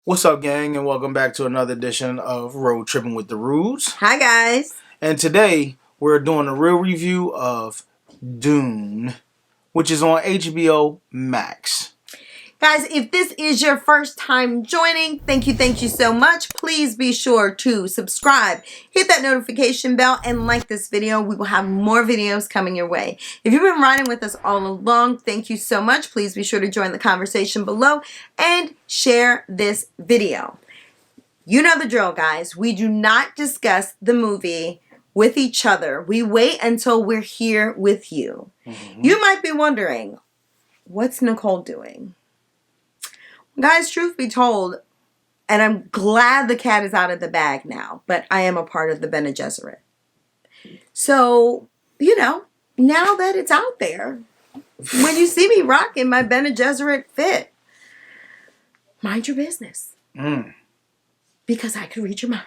What's up, gang, and welcome back to another edition of Road Trippin' with the Rudes. Hi, guys. And today we're doing a real review of Dune, which is on HBO Max. Guys, if this is your first time joining, thank you so much. Please be sure to subscribe, hit that notification bell, and like this video. We will have more videos coming your way. If you've been riding with us all along, thank you so much. Please be sure to join the conversation below and share this video. You know the drill, guys. We do not discuss the movie with each other. We wait until we're here with you. You might be wondering, what's Nicole doing? Guys, truth be told, and I'm glad the cat is out of the bag now, but I am a part of the Bene Gesserit. So, now that it's out there, when you see me rocking my Bene Gesserit fit, mind your business. Because I could read your mind.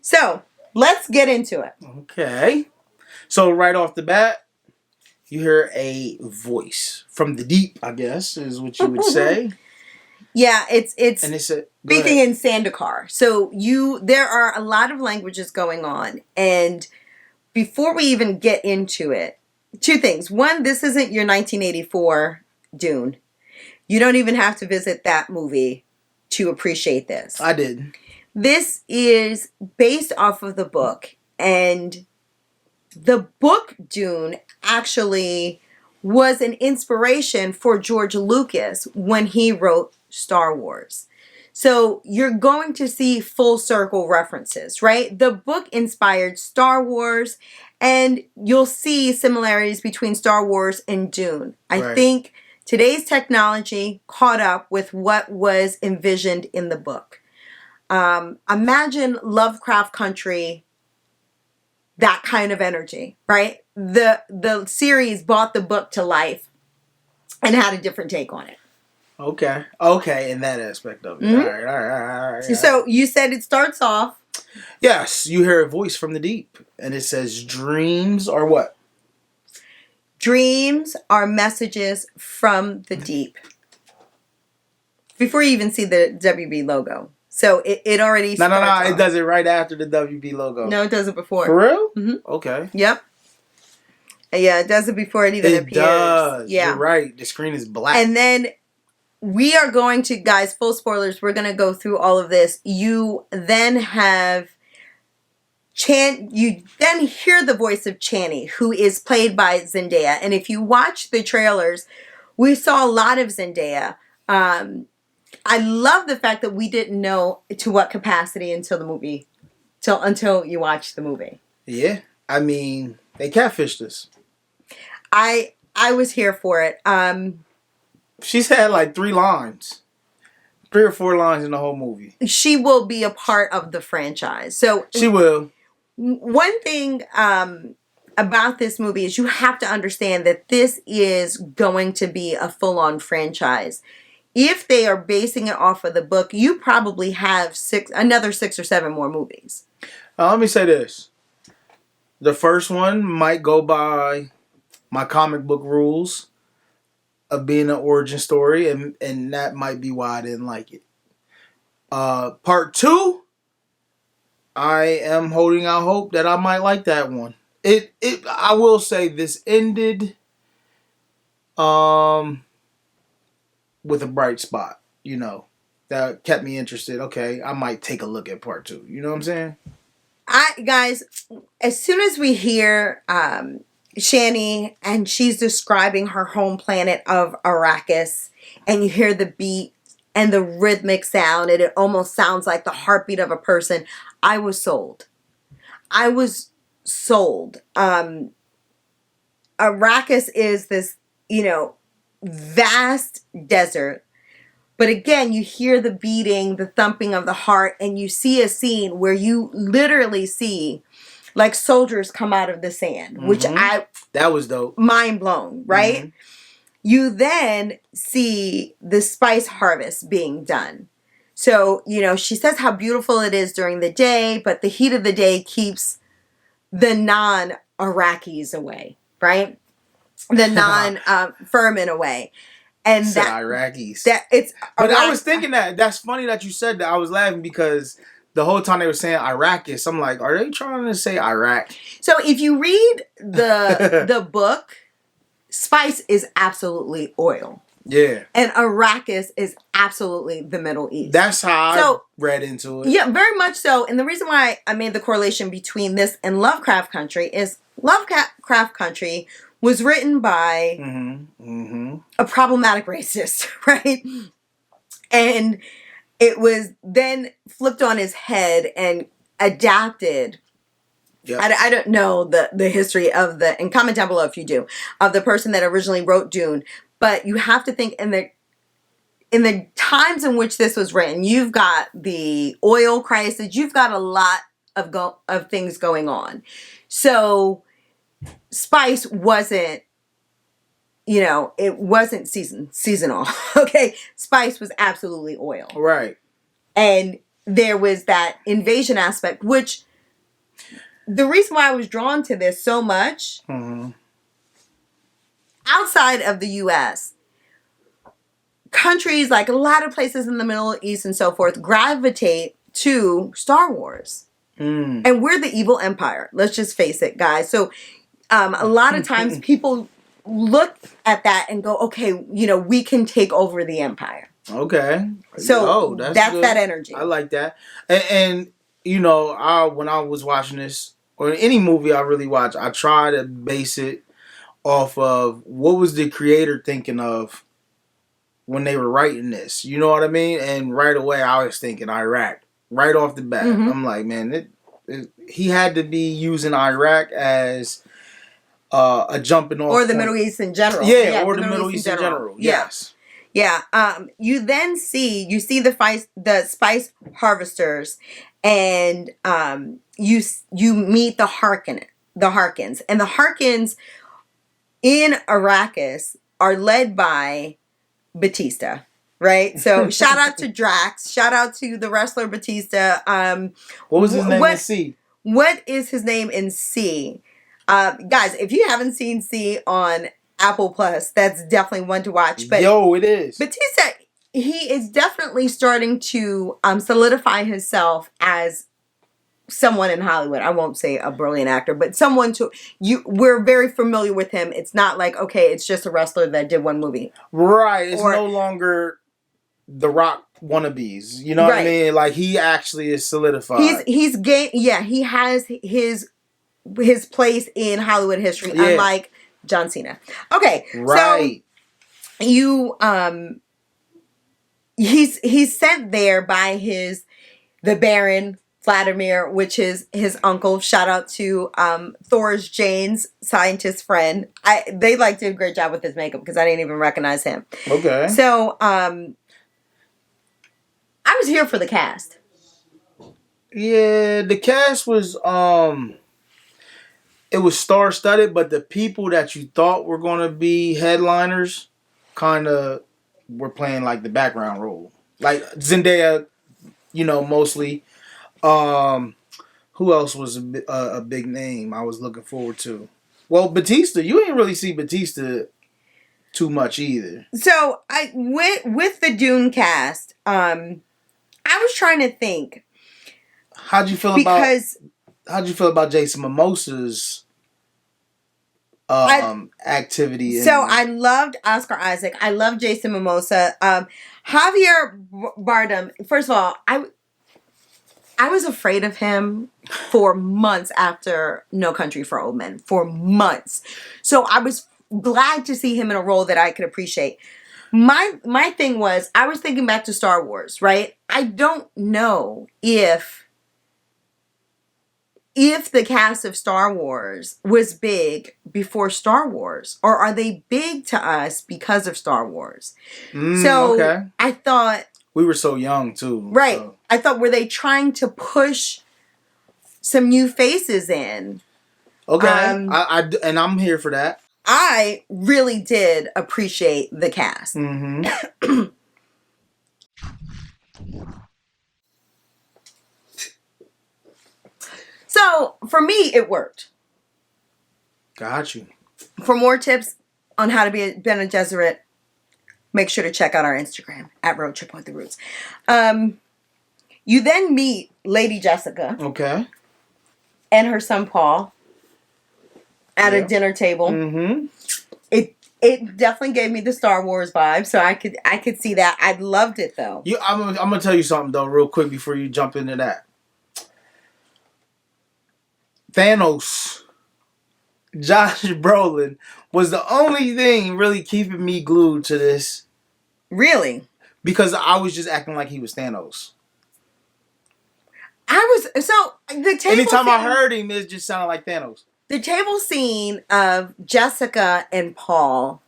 So, let's get into it. Okay. So right off the bat, you hear a voice from the deep, I guess, is what you would say. Yeah, it's and it's speaking in Sandikar. So there are a lot of languages going on, and before we even get into it, two things. One, this isn't your 1984 Dune. You don't even have to visit that movie to appreciate this. I did. This is based off of the book, and the book Dune actually was an inspiration for George Lucas when he wrote Star Wars. So you're going to see full circle references, right? The book inspired Star Wars, and you'll see similarities between Star Wars and Dune. I think today's technology caught up with what was envisioned in the book. Imagine Lovecraft Country, that kind of energy, right? The series brought the book to life and had a different take on it. Okay, in that aspect of it. All right. So you said it starts off. Yes, you hear a voice from the deep, and it says, "Dreams are what? Dreams are messages from the deep." Before you even see the WB logo. So it already starts off. It does it right after the WB logo. No, it does it before. For real? Mm-hmm. Okay. Yep. Yeah, it does it before it even appears. It does. Yeah. You're right. The screen is black. And then we are going to, guys, full spoilers, we're going to go through all of this. You then have you then hear the voice of Chani, who is played by Zendaya. And if you watch the trailers, we saw a lot of Zendaya. I love the fact that we didn't know to what capacity until you watched the movie. Yeah. I mean, they catfished us. I was here for it. She's had like 3 or 4 lines in the whole movie. She will be a part of the franchise. So she will. One thing about this movie is you have to understand that this is going to be a full-on franchise. If they are basing it off of the book, you probably have another 6 or 7 more movies. Let me say this. The first one might go by my comic book rules of being an origin story, and that might be why I didn't like it. Part 2, I am holding out hope that I might like that one. I will say this ended with a bright spot, that kept me interested. Okay, I might take a look at part 2. You know what I'm saying? Guys, as soon as we hear Chani and she's describing her home planet of Arrakis, and you hear the beat and the rhythmic sound, and it almost sounds like the heartbeat of a person, I was sold. Arrakis is this, vast desert. But again, you hear the beating, the thumping of the heart, and you see a scene where you literally see like soldiers come out of the sand, which that was dope. Mind blown, right? You then see the spice harvest being done. So, she says how beautiful it is during the day, but the heat of the day keeps the non-Iraqis away, right? The non-Furman away. And said Iraqis. That it's but I was thinking that's funny that you said that. I was laughing because the whole time they were saying Iraqis, I'm like, are they trying to say Iraq? So if you read the book, spice is absolutely oil. Yeah. And Arrakis is absolutely the Middle East. That's how I read into it. Yeah, very much so. And the reason why I made the correlation between this and Lovecraft Country is Lovecraft Country was written by a problematic racist, right? And it was then flipped on his head and adapted. Yep. I don't know the history of and comment down below if you do, of the person that originally wrote Dune. But you have to think in the times in which this was written, you've got the oil crisis, you've got a lot of things going on. So spice wasn't, it wasn't seasonal. Okay, spice was absolutely oil. Right. And there was that invasion aspect, which the reason why I was drawn to this so much. Outside of the U.S., countries like a lot of places in the Middle East and so forth gravitate to Star Wars. And we're the evil empire. Let's just face it, guys. So a lot of times people look at that and go, okay, we can take over the empire. Okay. So that's that energy. I like that. And when I was watching this, or any movie I really watch, I try to base it off of what was the creator thinking of when they were writing this. You know what I mean? And right away I was thinking Iraq. Right off the bat. I'm like, man, he had to be using Iraq as a jumping off or the point. Middle East in general. Yeah, or the Middle East in general. Yes. Yeah. You then see the spice harvesters, and you meet the Harkins. And the Harkins in Arrakis are led by Batista, right? So shout out to Drax. Shout out to the wrestler Batista. What was his name in C? What is his name in C? Guys, if you haven't seen C on Apple Plus, that's definitely one to watch. But it is. Batista, he is definitely starting to solidify himself as someone in Hollywood. I won't say a brilliant actor, but someone we're very familiar with him. It's not like, okay, it's just a wrestler that did one movie. Right. It's no longer the Rock wannabes. You know what I mean? Like, he actually is solidified. He has his place in Hollywood history, unlike John Cena. Okay. Right. So he's sent there by the Baron Vladimir, which is his uncle. Shout out to Thor's Jane's scientist friend. They did a great job with his makeup because I didn't even recognize him. Okay. So I was here for the cast. Yeah, the cast was it was star-studded, but the people that you thought were going to be headliners kind of were playing like the background role. Like Zendaya, mostly. Who else was a big name I was looking forward to? Well, Batista. You ain't really see Batista too much either. So I with the Dune cast. I was trying to think. How'd you feel about Jason Momoa's activity? I loved Oscar Isaac. I love Jason Momoa. Javier Bardem. First of all, I was afraid of him for months after No Country for Old Men. For months. So I was glad to see him in a role that I could appreciate. My thing was, I was thinking back to Star Wars, right? I don't know if the cast of Star Wars was big before Star Wars, or are they big to us because of Star Wars? Okay. I thought we were so young too, right? So. I thought, were they trying to push some new faces in? Okay, and I'm here for that. I really did appreciate the cast. So, for me, it worked. Got you. For more tips on how to be a Bene Gesserit, make sure to check out our Instagram at Road Trip with the Roots. You then meet Lady Jessica. Okay. And her son Paul at a dinner table. Mm-hmm. It definitely gave me the Star Wars vibe, so I could see that. I loved it though. I'm gonna tell you something though, real quick before you jump into that. Thanos, Josh Brolin was the only thing really keeping me glued to this. Really? Because I was just acting like he was Thanos. The table. Anytime I heard him, it just sounded like Thanos. The table scene of Jessica and Paul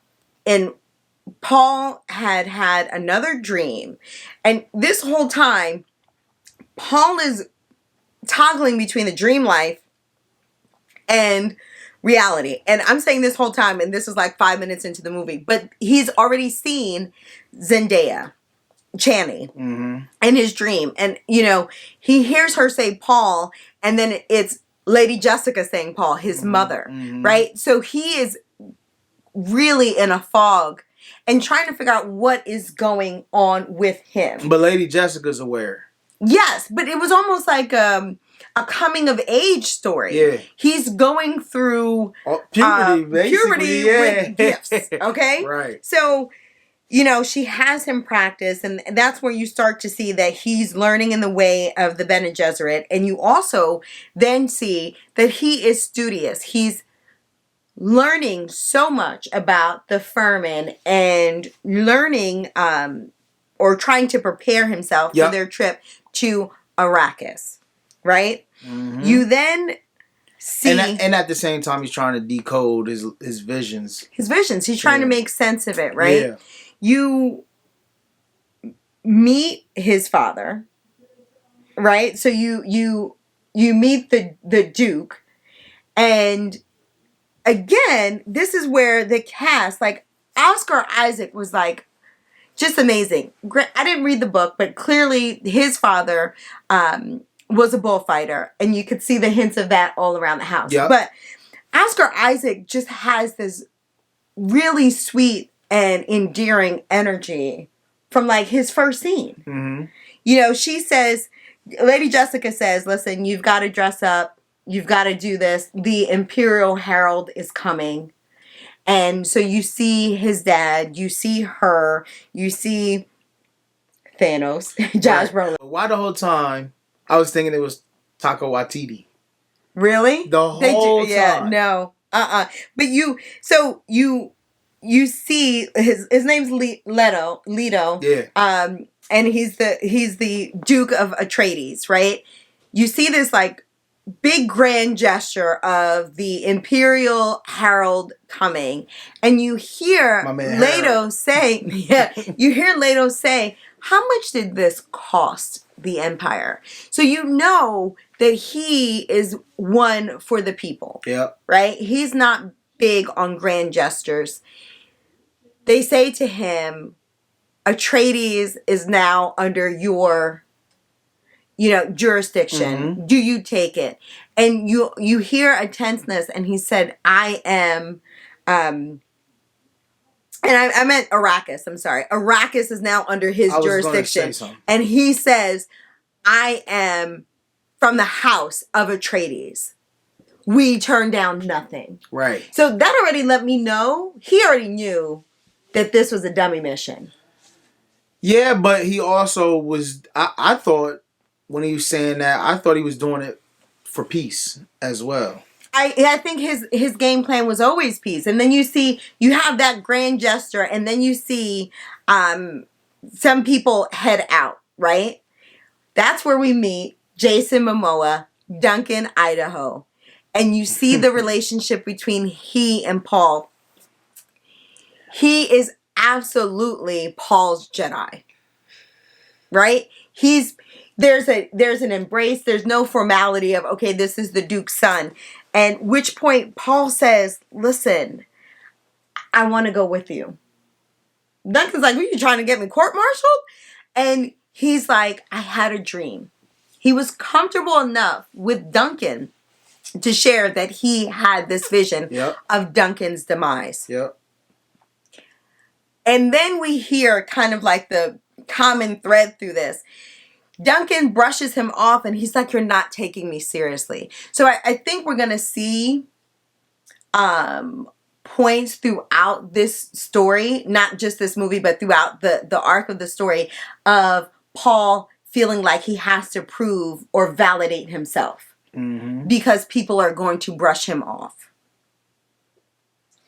had another dream, and this whole time, Paul is toggling between the dream life and reality. And I'm saying this whole time, and this is like 5 minutes into the movie, but he's already seen Zendaya, Channing, in his dream. And, he hears her say Paul, and then it's Lady Jessica saying Paul, his mother, right? So he is really in a fog and trying to figure out what is going on with him. But Lady Jessica's aware. Yes, but it was almost like a coming of age story. Yeah. He's going through puberty with gifts. Okay? Right. So, she has him practice, and that's where you start to see that he's learning in the way of the Bene Gesserit, and you also then see that he is studious. He's learning so much about the Furman and learning or trying to prepare himself for their trip to Arrakis, right? You then see... And at the same time, he's trying to decode his visions. His visions. He's trying to make sense of it, right? Yeah. You meet his father, right? So you meet the Duke, and again, this is where the cast, like Oscar Isaac was like just amazing. I didn't read the book, but clearly his father was a bullfighter, and you could see the hints of that all around the house. Yep. But Oscar Isaac just has this really sweet and endearing energy from like his first scene. She says, Lady Jessica says, listen, you've got to dress up. You've got to do this. The Imperial Herald is coming. And so you see his dad, you see her, you see Thanos, Josh Brolin. Why the whole time I was thinking it was Taika Waititi. Really? The whole time. Yeah, no. But you see his name's Leto. Yeah. And he's the Duke of Atreides, right? You see this like big grand gesture of the Imperial Herald coming, and you hear Leto say, how much did this cost the Empire? So you know that he is one for the people. Yep. Right? He's not big on grand gestures. They say to him, Atreides is now under your jurisdiction. Do you take it? And you hear a tenseness, and he said, I am, and I meant Arrakis, I'm sorry. Arrakis is now under his jurisdiction. And he says, I am from the house of Atreides. We turn down nothing. Right. So that already let me know, he already knew that this was a dummy mission. Yeah, but he also was, I thought, when he was saying that, I thought he was doing it for peace as well. I think his game plan was always peace. And then you have that grand gesture, and then you see some people head out, right? That's where we meet Jason Momoa, Duncan, Idaho. And you see the relationship between he and Paul. He is absolutely Paul's Jedi. Right? There's an embrace. There's no formality of, okay, this is the Duke's son. And which point Paul says, listen, I want to go with you. Duncan's like, are you trying to get me court-martialed? And he's like, I had a dream. He was comfortable enough with Duncan to share that he had this vision of Duncan's demise. Yep. And then we hear kind of like the common thread through this. Duncan brushes him off and he's like, you're not taking me seriously. So I think we're going to see points throughout this story, not just this movie, but throughout the arc of the story of Paul feeling like he has to prove or validate himself because people are going to brush him off.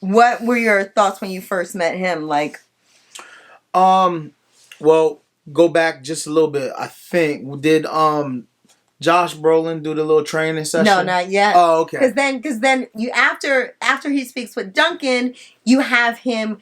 What were your thoughts when you first met him? Like, well, go back just a little bit. I think did Josh Brolin do the little training session? no, not yet. Oh, okay. Because then you after he speaks with Duncan, you have him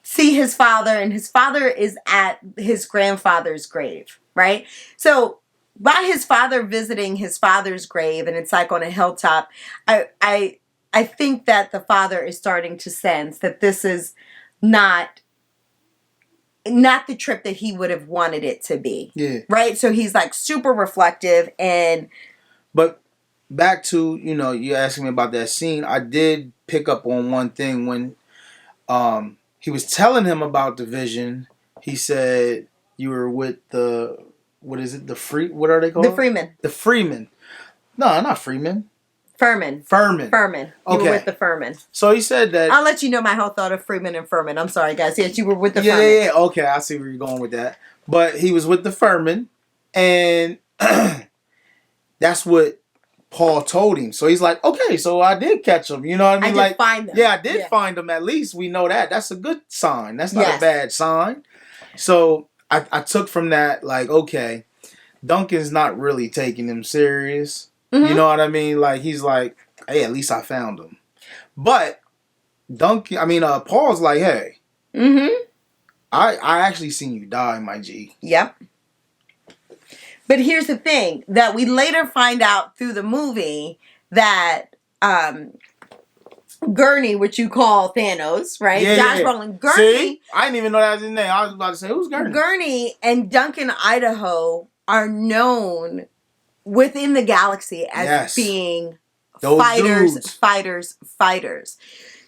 see his father, and his father is at his grandfather's grave, right? So by his father visiting his father's grave, and it's like on a hilltop, I think that the father is starting to sense that this is not the trip that he would have wanted it to be. Yeah. Right? So he's like super reflective and... But back to, you asking me about that scene, I did pick up on one thing when he was telling him about the vision. He said you were with the, what is it? What are they called? The Freeman. The Freeman. No, not Freeman. Furman. You were with the Furman. So he said that... I'll let you know my whole thought of Freeman and Furman. I'm sorry, guys. Yes, you were with the Furman. Yeah. Okay, I see where you're going with that. But he was with the Furman, and that's what Paul told him. So he's like, okay, so I did catch him. You know what I mean? I did find them. Yeah, I did find them. At least we know that. That's a good sign. That's not a bad sign. So I took from that, like, okay, Duncan's not really taking him serious. You know what I mean? Like, he's like, hey, at least I found him. But Paul's like, hey, I actually seen you die, my G. Yep. But here's the thing that we later find out through the movie that Gurney, which you call Thanos, right? Josh Brolin. Gurney. See? I didn't even know that was his name. I was about to say, who's Gurney? Gurney and Duncan, Idaho are known within the galaxy as being those fighters.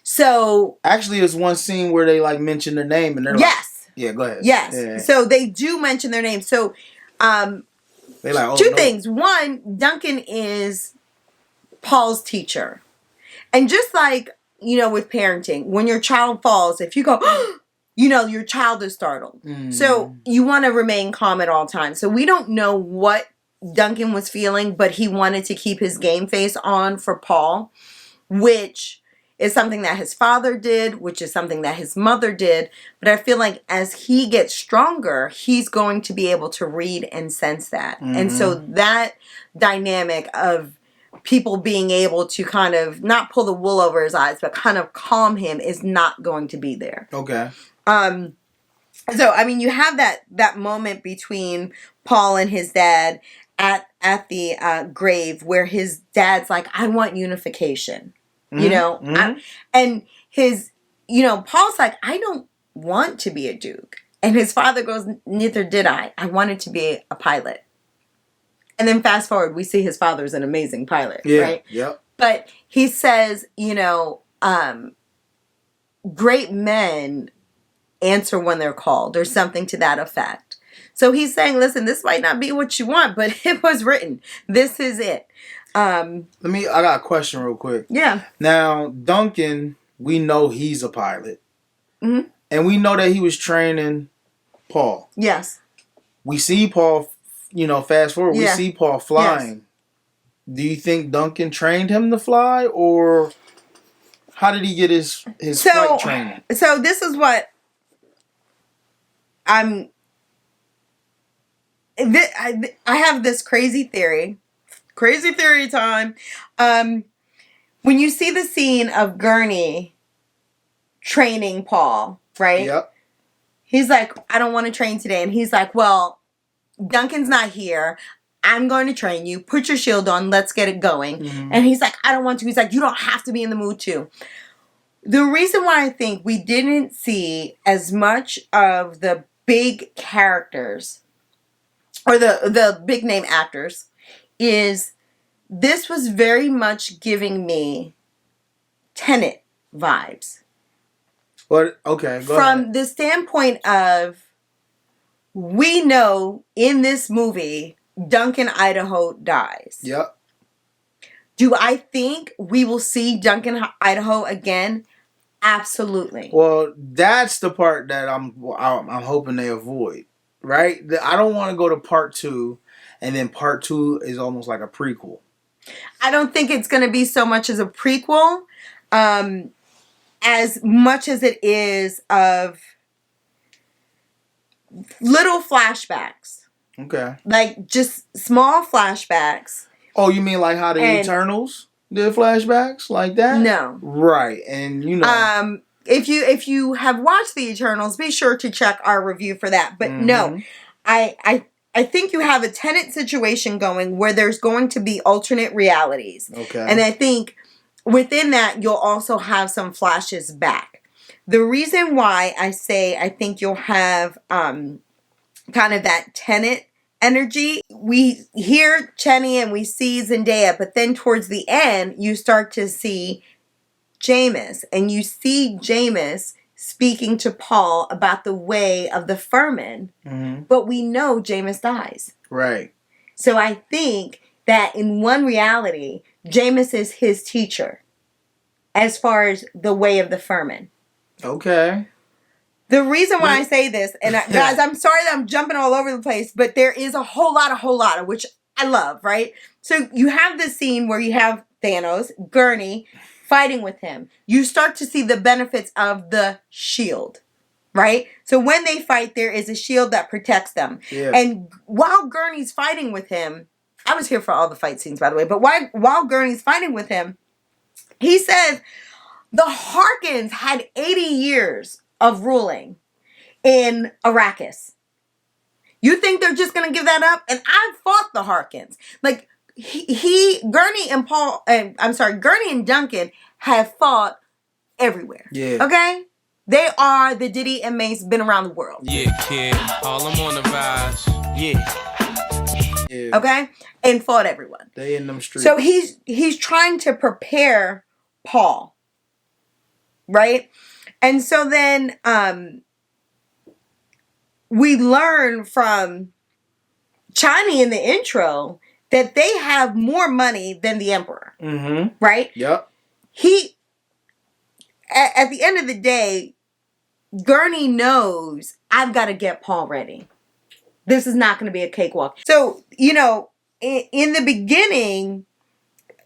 So actually, there's one scene where they like mention their name and they're like, yeah, go ahead. Yes. Yeah. So they do mention their name. So they like, two things. One, Duncan is Paul's teacher. And just like, with parenting, when your child falls, if you go, your child is startled. So you want to remain calm at all times. So we don't know what Duncan was feeling, but he wanted to keep his game face on for Paul, which is something that his father did, which is something that his mother did. But I feel like as he gets stronger, he's going to be able to read and sense that. And so that dynamic of people being able to kind of not pull the wool over his eyes, but kind of calm him is not going to be there. Okay. So, you have that moment between Paul and his dad at the grave where his dad's like, I want unification, and his, Paul's like, I don't want to be a duke. And his father goes, neither did I. I wanted to be a pilot. And then fast forward, we see his father's an amazing pilot, right? Yep. But he says, great men answer when they're called, or something to that effect. So he's saying, listen, this might not be what you want, but it was written. This is it. I got a question real quick. Yeah. Now, Duncan, we know he's a pilot. And we know that he was training Paul. Yes. We see Paul, fast forward, we see Paul flying. Yes. Do you think Duncan trained him to fly, or how did he get his flight training? So this is what I have this crazy theory. Crazy theory time. When you see the scene of Gurney training Paul, right? Yep. He's like, I don't want to train today. And he's like, well, Duncan's not here. I'm going to train you. Put your shield on. Let's get it going. And he's like, I don't want to. He's like, you don't have to be in the mood to. The reason why I think we didn't see as much of the big characters or the big name actors is this was very much giving me Tenet vibes. But okay, go From ahead. the standpoint of, we know in this movie, Duncan Idaho dies. Yep. Do I think we will see Duncan Idaho again? Absolutely. Well, that's the part that I'm hoping they avoid, right? I don't want to go to part 2, and then part 2 is almost like a prequel. I don't think it's going to be so much as a prequel, as much as it is of little flashbacks. Okay. Like, just small flashbacks. Oh, you mean like how the Eternals did flashbacks like that? No. Right, and you know. If you have watched the Eternals, be sure to check our review for that. But no, I think you have a Tenet situation going where there's going to be alternate realities. Okay. And I think within that, you'll also have some flashes back. The reason why I say I think you'll have kind of that Tenet energy, we hear Chenny and we see Zendaya, but then towards the end, you start to see Jameis, and you see Jameis speaking to Paul about the way of the Furman, but we know Jameis dies. Right. So I think that in one reality, Jameis is his teacher as far as the way of the Furman. Okay. The reason why I say this, and guys, I'm sorry that I'm jumping all over the place, but there is a whole lot of which I love, right? So you have this scene where you have Thanos, Gurney, fighting with him. You start to see the benefits of the shield, right? So when they fight, there is a shield that protects them. Yeah. And while Gurney's fighting with him, I was here for all the fight scenes, by the way, but while Gurney's fighting with him, he says the Harkins had 80 years of ruling in Arrakis. You think they're just going to give that up? And I fought the Harkins. Like, Gurney and Duncan have fought everywhere. Yeah. Okay? They are the Diddy and Mace, been around the world. Yeah, kid. All I'm on the rise. Yeah. Okay? And fought everyone. They in them streets. So he's trying to prepare Paul. Right? And so then we learn from Chani in the intro that they have more money than the Emperor. Right? Yep. At the end of the day, Gurney knows, I've got to get Paul ready. This is not going to be a cakewalk. So, you know, in the beginning,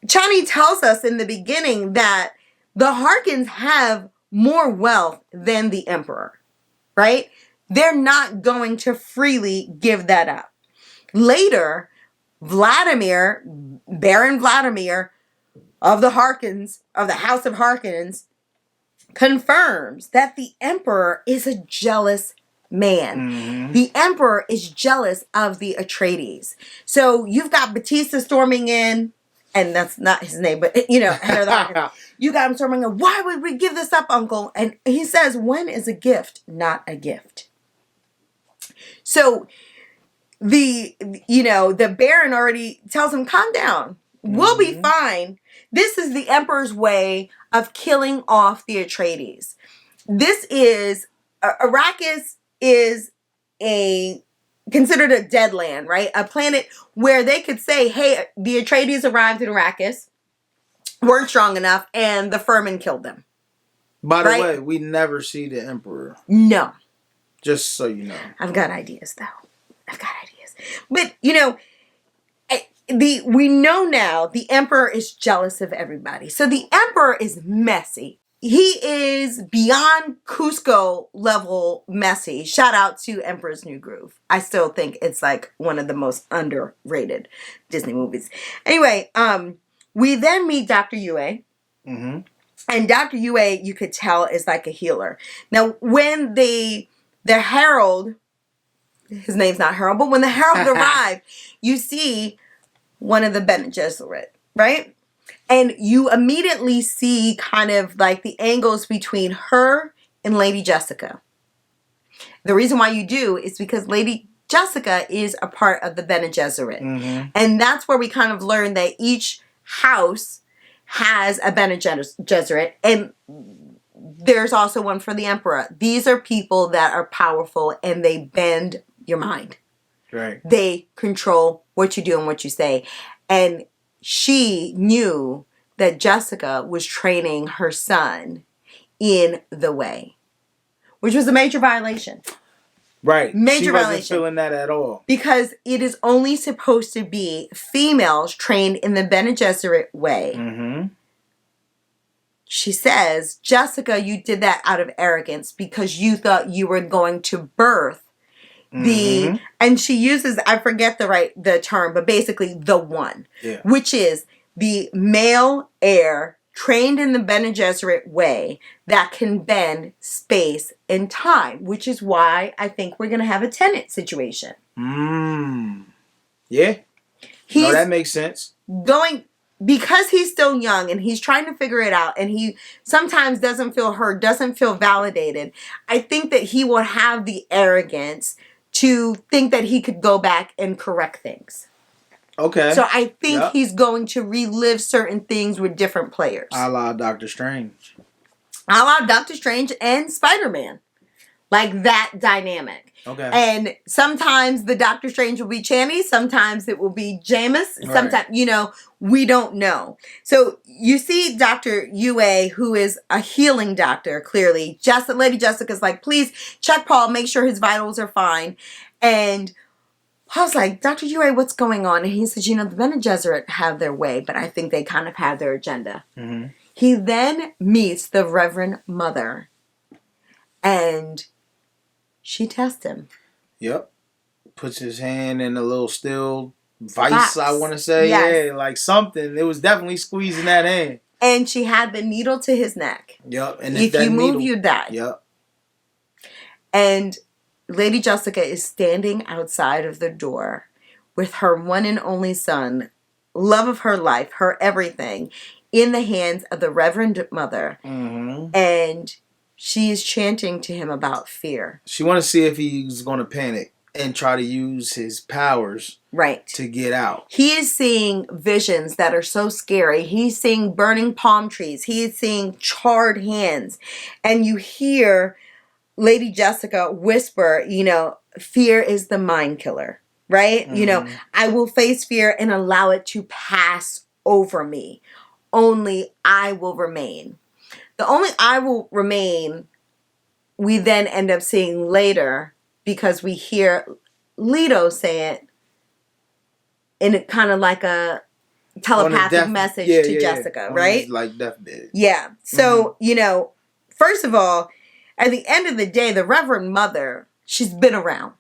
Chani tells us in the beginning that the Harkins have more wealth than the Emperor, right? They're not going to freely give that up. Later, Baron Vladimir of the Harkins, of the House of Harkins, confirms that the Emperor is a jealous man. The Emperor is jealous of the Atreides. So you've got Batista storming in, and that's not his name, but, you know, head of the Harkins. You got him storming in, why would we give this up, Uncle? And he says, when is a gift not a gift? So the Baron already tells him, calm down. We'll be fine. This is the Emperor's way of killing off the Atreides. This is, Arrakis is considered a dead land, right? A planet where they could say, hey, the Atreides arrived in Arrakis, weren't strong enough, and the Furman killed them. By the way, we never see the Emperor. No. Just so you know. I've got ideas, though. But, you know, we know now the Emperor is jealous of everybody. So the Emperor is messy. He is beyond Cusco level messy. Shout out to Emperor's New Groove. I still think it's like one of the most underrated Disney movies. Anyway, we then meet Dr. Yue. And Dr. Yue, you could tell, is like a healer. Now, when the Herald, his name's not Harold, but when the Herald arrived, you see one of the Bene Gesserit, right? And you immediately see kind of like the angles between her and Lady Jessica. The reason why you do is because Lady Jessica is a part of the Bene Gesserit. And that's where we kind of learn that each house has a Bene Gesserit. And there's also one for the emperor. These are people that are powerful and they bend your mind. Right. They control what you do and what you say. And she knew that Jessica was training her son in the way, which was a major violation. Right. Major she violation. wasn't feeling that at all. Because it is only supposed to be females trained in the Bene Gesserit way. Mm-hmm. She says, Jessica, you did that out of arrogance because you thought you were going to birth the, and she uses, I forget the term, but basically the one, which is the male heir trained in the Bene Gesserit way that can bend space and time, which is why I think we're going to have a Tenet situation. Yeah. No, that makes sense. Because he's still young and he's trying to figure it out and he sometimes doesn't feel heard, doesn't feel validated, I think that he will have the arrogance to think that he could go back and correct things. Okay. So I think he's going to relive certain things with different players. A la Doctor Strange. A la Doctor Strange and Spider-Man. Like that dynamic. Okay. And sometimes the Doctor Strange will be Channy. Sometimes it will be Jameis. Right. Sometimes, we don't know. So you see Dr. Yue, who is a healing doctor, clearly. Lady Jessica's like, please check Paul, make sure his vitals are fine. And Paul's like, Dr. Yue, what's going on? And he says, the Bene Gesserit have their way, but I think they kind of have their agenda. Mm-hmm. He then meets the Reverend Mother. And she tests him. Yep. Puts his hand in a little steel vice, I want to say. Yes. Yeah, like something. It was definitely squeezing that hand. And she had the needle to his neck. Yep. And if you move, you die. Yep. And Lady Jessica is standing outside of the door with her one and only son, love of her life, her everything, in the hands of the Reverend Mother. Mm-hmm. And she is chanting to him about fear. She wanted to see if he's going to panic and try to use his powers to get out. He is seeing visions that are so scary. He's seeing burning palm trees. He is seeing charred hands. And you hear Lady Jessica whisper, fear is the mind killer, right? Mm-hmm. I will face fear and allow it to pass over me. Only I will remain. The only I will remain, we then end up seeing later because we hear Leto say it in kind of like a telepathic message to Jessica, right? Like deathbed. Yeah. So, first of all, at the end of the day, the Reverend Mother, she's been around.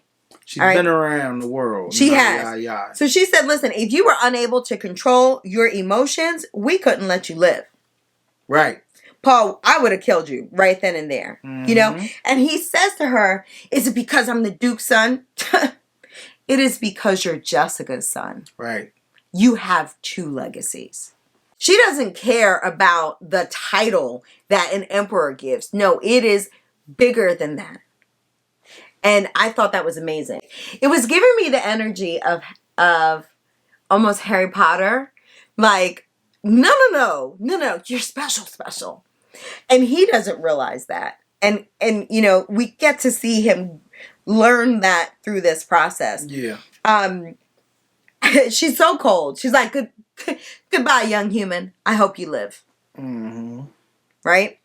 She's been around the world. She has. So she said, listen, if you were unable to control your emotions, we couldn't let you live. Right. Paul, I would have killed you right then and there. Mm-hmm. And he says to her, is it because I'm the Duke's son? It is because you're Jessica's son. Right. You have two legacies. She doesn't care about the title that an emperor gives. No, it is bigger than that. And I thought that was amazing. It was giving me the energy of almost Harry Potter. Like, no, you're special. And he doesn't realize that. And we get to see him learn that through this process. Yeah. She's so cold. She's like, goodbye, young human. I hope you live. Mm-hmm. Right?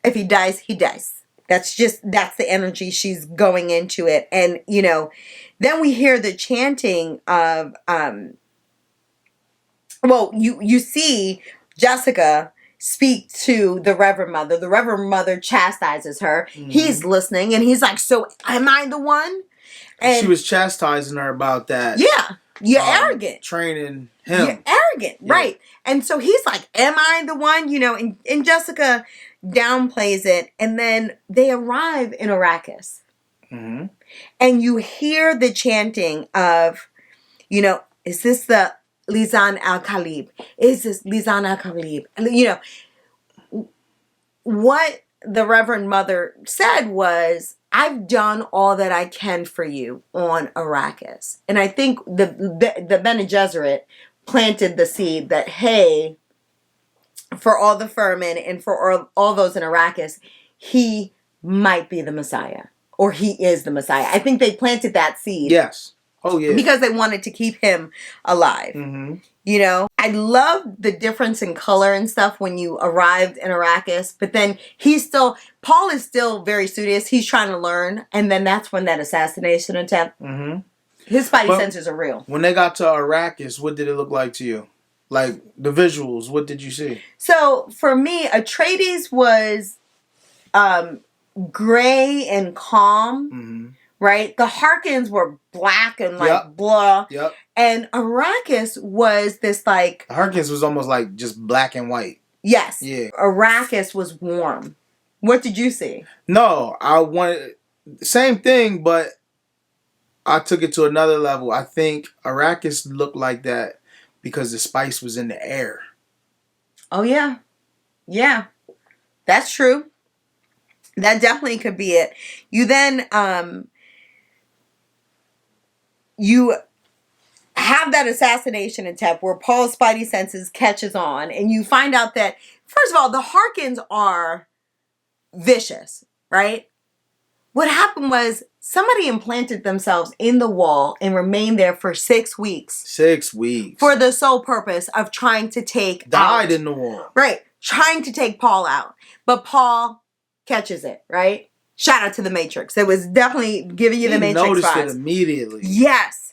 If he dies, he dies. That's the energy she's going into it. And, then we hear the chanting of, you see Jessica speak to the Reverend Mother. The Reverend Mother chastises her. Mm-hmm. He's listening and he's like, so am I the one? And she was chastising her about that. Yeah. You're arrogant. Training him. You're arrogant. Yeah. Right. And so he's like, am I the one? And Jessica downplays it. And then they arrive in Arrakis. Mm-hmm. And you hear the chanting of, is this the Lisan al-Khalib? Is this Lisan al-Khalib? What the Reverend Mother said was, I've done all that I can for you on Arrakis. And I think the Bene Gesserit planted the seed that, hey, for all the Furman and for all those in Arrakis, he might be the Messiah. Or he is the Messiah. I think they planted that seed. Yes. Oh, yeah. Because they wanted to keep him alive. Mm-hmm. You know? I love the difference in color and stuff when you arrived in Arrakis. But then Paul is still very studious. He's trying to learn. And then that's when that assassination attempt. Mm-hmm. His spidey senses are real. When they got to Arrakis, what did it look like to you? Like, the visuals, what did you see? So, for me, Atreides was gray and calm. Mm-hmm. Right? The Harkins were black and like blah. Yep. And Arrakis was this like... Harkins was almost like just black and white. Yes. Yeah. Arrakis was warm. What did you see? No, I wanted... Same thing, but I took it to another level. I think Arrakis looked like that because the spice was in the air. Oh, yeah. Yeah. That's true. That definitely could be it. You then... you have that assassination attempt where Paul's spidey senses catches on, and you find out that, first of all, the Harkins are vicious, right? What happened was somebody implanted themselves in the wall and remained there for 6 weeks. 6 weeks. For the sole purpose of trying to take Died in the wall. Right. Trying to take Paul out. But Paul catches it, right? Shout out to the Matrix. It was definitely giving you the Matrix noticed vibes. it immediately. Yes.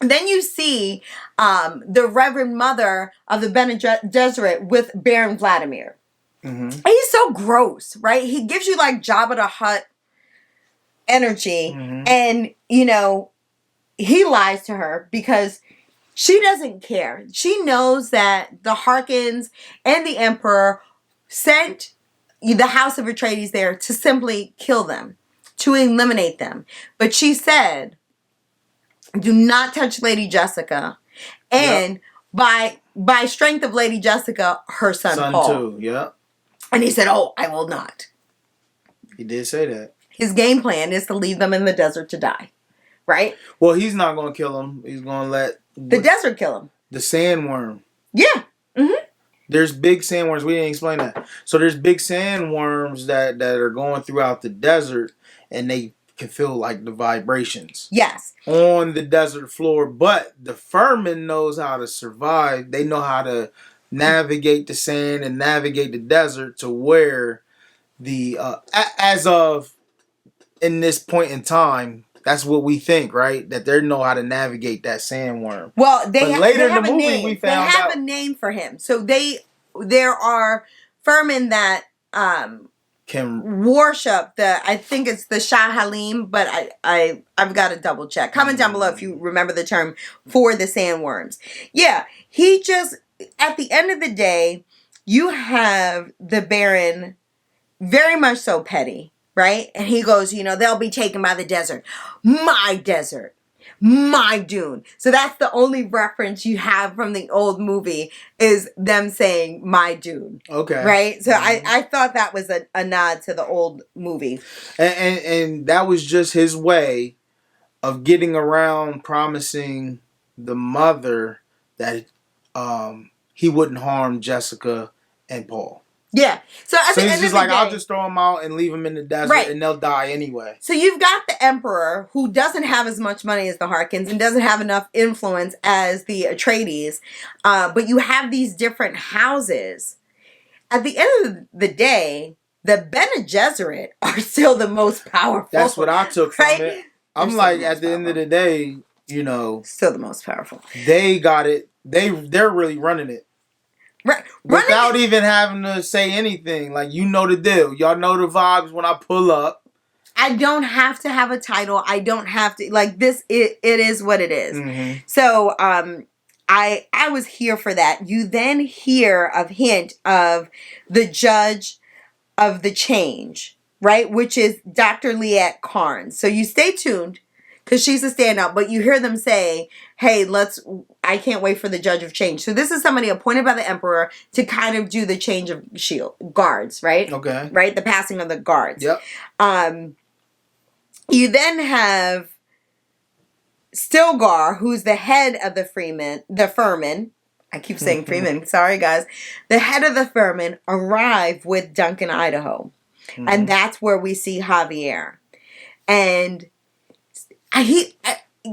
And then you see the Reverend Mother of the Bene Gesserit with Baron Vladimir. Mm-hmm. And he's so gross, right? He gives you like Jabba the Hutt energy. Mm-hmm. And, you know, he lies to her because she doesn't care. She knows that the Harkins and the Emperor sent the House of Atreides there to simply kill them, to eliminate them. But she said, do not touch Lady Jessica. And by strength of Lady Jessica, her son Paul. Too, yeah. And he said, oh, I will not. He did say that. His game plan is to leave them in the desert to die. Right? Well, he's not going to kill them. He's going to let... The desert kill him. The sandworm. Yeah. Mm-hmm. There's big sandworms. We didn't explain that. So there's big sandworms that are going throughout the desert, and they can feel like the vibrations. Yes. On the desert floor. But the Furman knows how to survive. They know how to navigate the sand and navigate the desert to where the... as of in this point in time... That's what we think, right? That they know how to navigate that sandworm. Well, they have in the a movie name. we found they have out. a name for him. So there are Furmen that Can worship I think it's the Shah Halim, but I've got to double check. Comment down below if you remember the term for the sandworms. Yeah, he just at the end of the day, you have the Baron very much so petty. Right? And he goes, you know, they'll be taken by the desert. My desert. My Dune. So that's the only reference you have from the old movie is them saying my Dune. Okay. Right? So I thought that was a nod to the old movie. And that was just his way of getting around promising the mother that he wouldn't harm Jessica and Paul. Yeah. So he's just like, I'll just throw them out and leave them in the desert and they'll die anyway. So you've got the Emperor who doesn't have as much money as the Harkins and doesn't have enough influence as the Atreides. But you have these different houses. At the end of the day, the Bene Gesserit are still the most powerful. That's what I took from it. I'm like, at the end of the day, you know. Still the most powerful. They got it. They're really running it. Right. Without even having to say anything. Like, you know the deal. Y'all know the vibes when I pull up. I don't have to have a title. I don't have to, like, this, it is what it is. Mm-hmm. So, I was here for that. You then hear a hint of the judge of the change, right? Which is Dr. Liette Carnes. So you stay tuned because she's a standout, but you hear them say, hey, I can't wait for the judge of change. So this is somebody appointed by the emperor to kind of do the change of guards, right? Okay. Right? The passing of the guards. Yep. You then have Stilgar, who's the head of the Furman. I keep saying Freeman. Sorry, guys. The head of the Furman arrive with Duncan, Idaho. And that's where we see Javier. And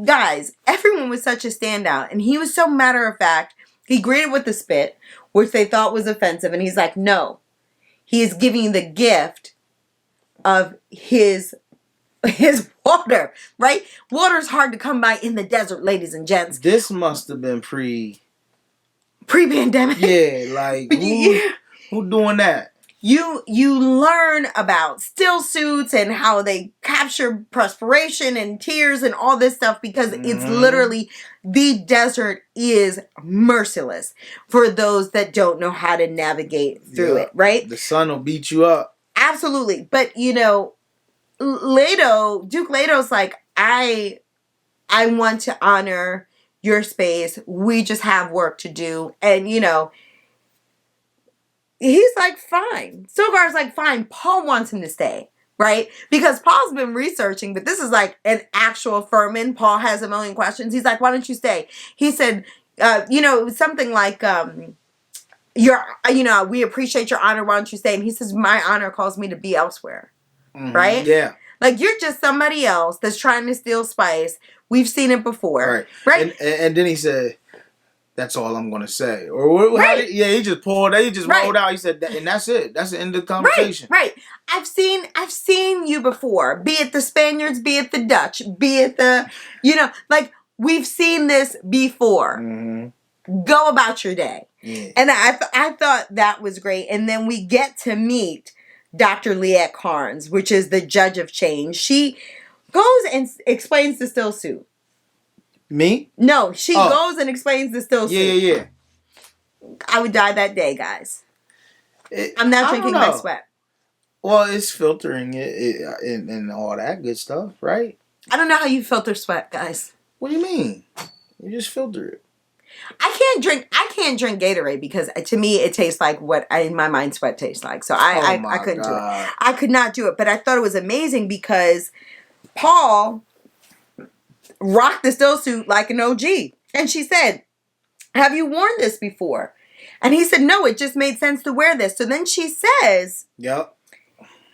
guys, everyone was such a standout. And he was so matter of fact. He greeted with the spit, which they thought was offensive. And he's like, no. He is giving you the gift of his water, right? Water's hard to come by in the desert, ladies and gents. This must have been pre-pandemic. Yeah, like who doing that? You learn about still suits and how they capture perspiration and tears and all this stuff because it's literally, the desert is merciless for those that don't know how to navigate through it, right? The sun will beat you up. Absolutely. But, you know, Duke Leto's like, I want to honor your space. We just have work to do. And, you know, he's like, fine. Stilgar's like, fine. Paul wants him to stay, right? Because Paul's been researching, but this is like an actual Furman. Paul has a million questions. He's like, why don't you stay? He said, you know, it was something like, we appreciate your honor. Why don't you stay? And he says, my honor calls me to be elsewhere. Right? Yeah. Like, you're just somebody else that's trying to steal spice. We've seen it before. Right? And then he said, that's all I'm going to say. Or he just pulled, he just rolled out. He said, and that's it. That's the end of the conversation. Right. I've seen you before. Be it the Spaniards, be it the Dutch, be it the, you know, like, we've seen this before. Go about your day. Yeah. And I thought that was great. And then we get to meet Dr. Liette Carnes, which is the judge of change. She goes and explains the still suit. Me? No, she goes and explains the still suit. Yeah. I would die that day, guys. I'm not drinking my sweat. Well, it's filtering it and all that good stuff, right? I don't know how you filter sweat, guys. What do you mean? You just filter it. I can't drink Gatorade because to me it tastes like what in my mind sweat tastes like. So I couldn't do it. I could not do it. But I thought it was amazing because Paul rocked the still suit like an OG. And she said, have you worn this before? And he said, no, it just made sense to wear this. So then she says, yep.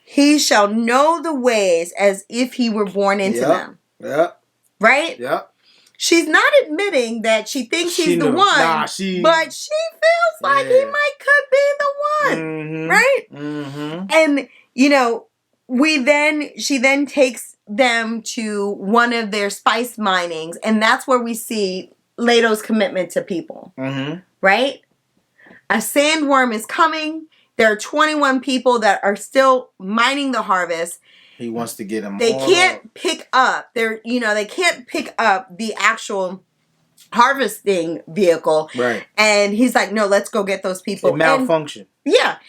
He shall know the ways as if he were born into them. Yep. Right? Yep. She's not admitting that she thinks he's the one, but she feels like he might could be the one, right? And, you know, she then takes them to one of their spice minings, and that's where we see Leto's commitment to people, right? A sandworm is coming. There are 21 people that are still mining the harvest. He wants to get them. They can't pick up. They can't pick up the actual harvesting vehicle. Right. And he's like, no, let's go get those people. It malfunctioned.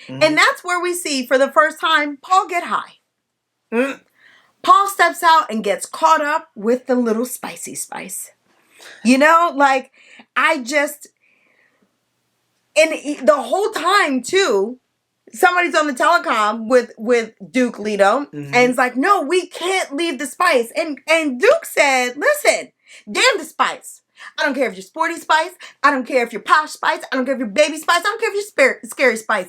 And that's where we see for the first time Paul get high. Paul steps out and gets caught up with the little spicy spice. You know, like and the whole time too. Somebody's on the telecom with Duke Leto, and it's like, no, we can't leave the spice. And Duke said, listen, damn the spice. I don't care if you're sporty spice. I don't care if you're posh spice. I don't care if you're baby spice. I don't care if you're scary spice.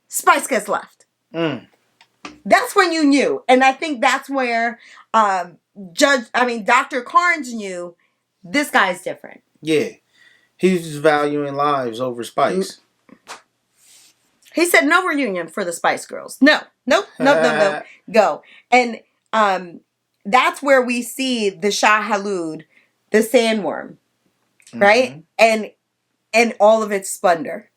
Spice gets left. That's when you knew. And I think that's where Dr. Carnes knew this guy's different. Yeah. He's valuing lives over spice. He said no reunion for the Spice Girls. No. Go. And that's where we see the Shah Halud, the sandworm, right? And all of its splendor.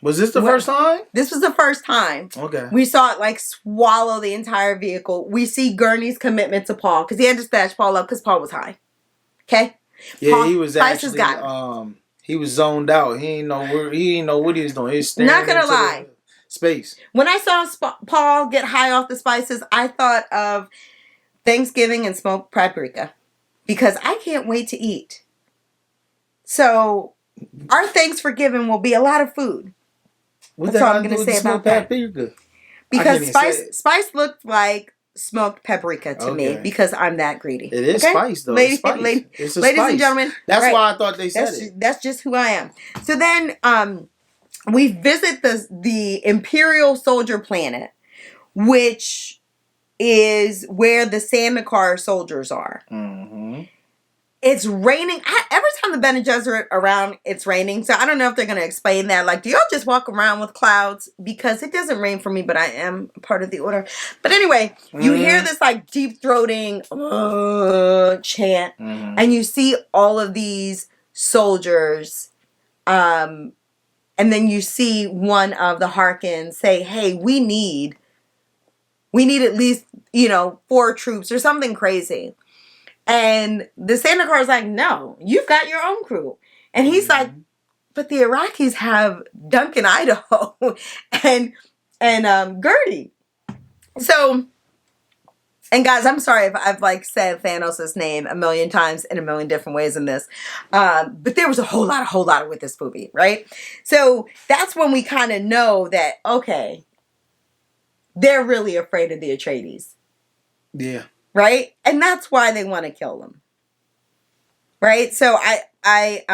Was this the first time? This was the first time. Okay. We saw it like swallow the entire vehicle. We see Gurney's commitment to Paul because he had to snatch Paul up because Paul was high. Okay? Yeah, Paul, he was actually he was zoned out. He didn't know what he was doing. He was staring not gonna lie. Space. When I saw Paul get high off the spices, I thought of Thanksgiving and smoked paprika because I can't wait to eat. So our Thanksgiving will be a lot of food. That's all I'm going to say about that. Because spice looked like smoked paprika to me because I'm that greedy. It is spice though. Ladies spice. And gentlemen. That's why I thought they said it. That's just who I am. So then we visit the Imperial Soldier Planet which is where the Sandakar soldiers are. Mm-hmm. It's raining. Every time the Bene Gesserit around, it's raining. So I don't know if they're going to explain that. Like, do y'all just walk around with clouds? Because it doesn't rain for me, but I am part of the order. But anyway, you hear this like deep throating chant, and you see all of these soldiers. And then you see one of the Harkins say, hey, we need at least, 4 troops or something crazy. And the Sandakar is like, no, you've got your own crew. And he's like, but the Iraqis have Duncan, Idaho and Gertie. So, and guys, I'm sorry if I've like said Thanos' name a million times in a million different ways in this. But there was a whole lot with this movie, right? So that's when we kind of know that, okay, they're really afraid of the Atreides. Yeah. Right? And that's why they want to kill them. Right? So they